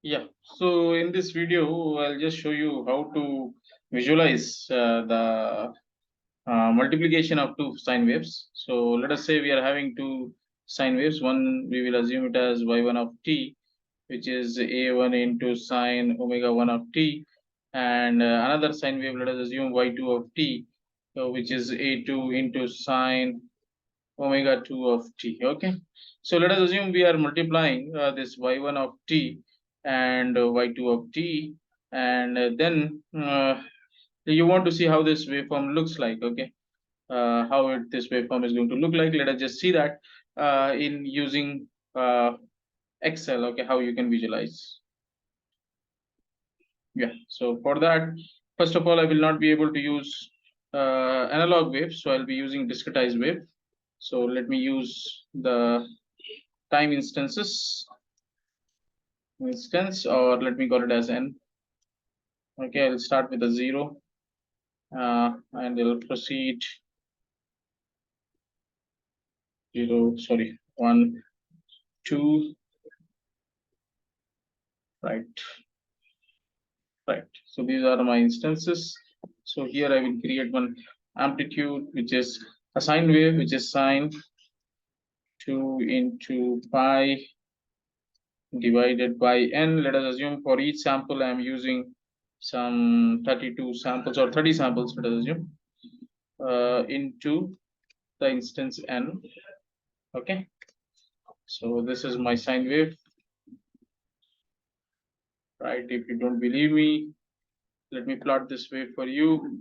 Yeah, so in this video, I'll just show you how to visualize the multiplication of two sine waves. So let us say we are having two sine waves. One, we will assume it as y1 of t, which is a1 into sine omega 1 of t, and another sine wave, let us assume y2 of t, which is a2 into sine omega 2 of t. Okay, so let us assume we are multiplying this y1 of t and y2 of t, and then you want to see how this waveform looks like. Okay, this waveform is going to look like. Let us just see that in using Excel. Okay, how you can visualize. Yeah, so for that, first of all, I will not be able to use analog wave, so I'll be using discretized wave. So let me use the time instance, or let me call it as n. Okay, I'll start with a 0, and I'll proceed 0, sorry, 1, 2, right, right. So these are my instances. So here I will create one amplitude, which is a sine wave, which is sine 2 into pi divided by n. Let us assume for each sample I'm using some 32 samples or 30 samples, let us assume, into the instance n. Okay, so this is my sine wave, right? If you don't believe me, let me plot this wave for you.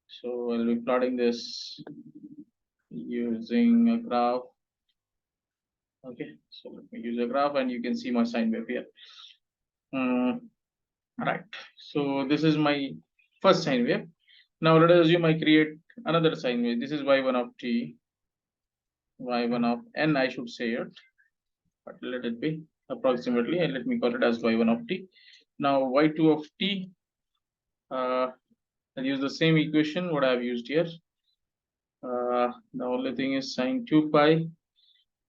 So I'll be plotting this using a graph. Okay, so let me use a graph and you can see my sine wave here. Right, so this is my first sine wave. Now let us assume I create another sine wave. This is y1 of t, y1 of n, I should say it, but let it be approximately, and let me call it as y1 of t. Now y2 of t, I'll use the same equation what I have used here. The only thing is sine 2 pi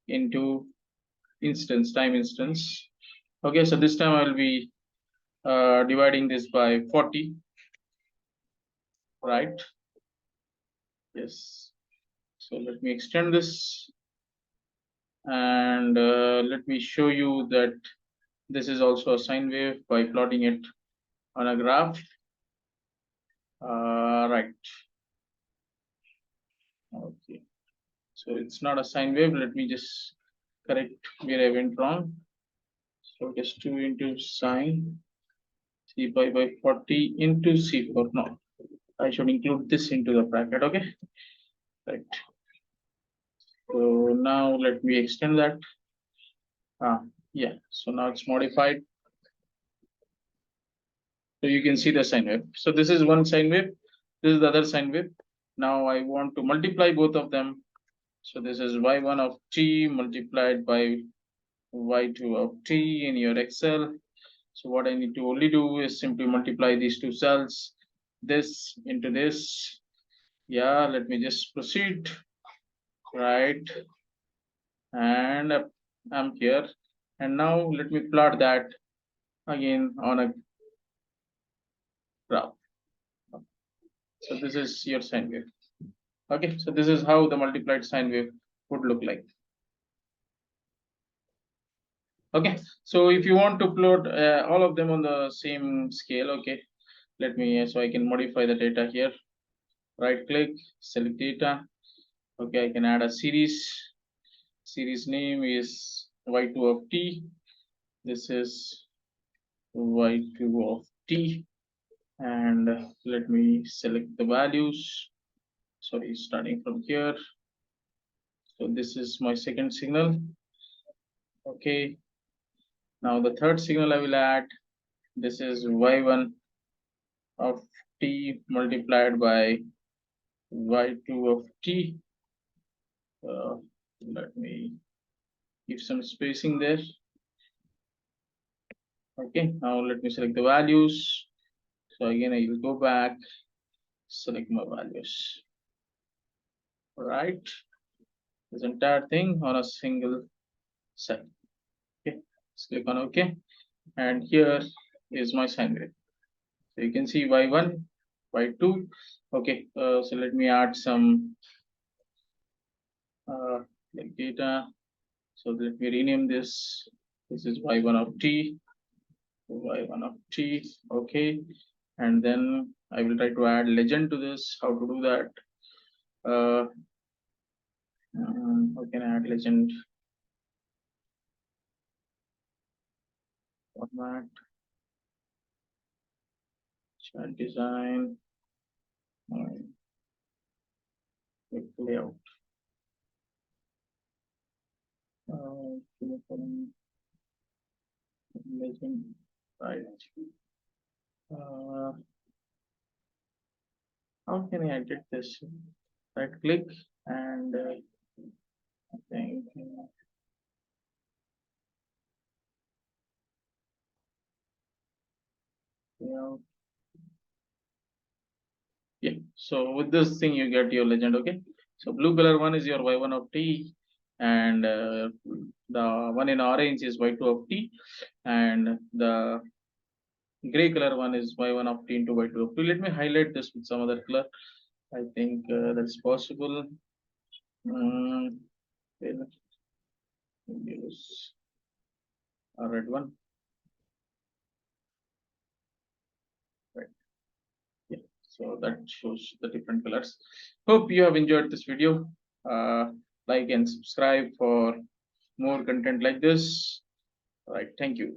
into time instance. Okay, so this time I will be dividing this by 40, right? Yes. So let me extend this, and let me show you that this is also a sine wave by plotting it on a graph. Right. Okay. So it's not a sine wave. Let me just correct where I went wrong. So it is 2 into sine c pi by 40 into c4. No, I should include this into the bracket. Okay. Right. So now let me extend that. Yeah. So now it's modified. So you can see the sine wave. So this is one sine wave. This is the other sine wave. Now I want to multiply both of them. So this is y1 of t multiplied by y2 of t in your Excel. So what I need to only do is simply multiply these two cells, this into this. Yeah, let me just proceed. Right. And I'm here. And now let me plot that again on a graph. So this is your sine wave. Okay, so this is how the multiplied sine wave would look like. Okay, so if you want to plot all of them on the same scale, okay, let me, so I can modify the data here. Right click, select data. Okay, I can add a series name is y2 of t. This is y2 of t, and let me select the values. Sorry, starting from here. So this is my second signal. Okay, now the third signal I will add. This is y1 of t multiplied by y2 of t. Let me give some spacing there. Okay, now let me select the values. So again, I will go back, select my values. All right, this entire thing on a single cell. Okay, let's click on OK. and here is my sine wave. So you can see y1, y2. Okay, so let me add some like data. So let me rename this. This is y1 of t, y1 of t. Okay, and then I will try to add legend to this. How to do that? How can I add legend? Format, chart design, quick layout. Legend, right. Uh, how can I edit this? Right click and I think layout. Yeah, so with this thing you get your legend. Okay, so blue color one is your y1 of t, and the one in orange is y2 of t, and the gray color one is y1 of t into y2 of t. Let me highlight this with some other color. I think that's possible. We'll use a red one. Right. Yeah. So that shows the different colors. Hope you have enjoyed this video. Like and subscribe for more content like this. All right. Thank you.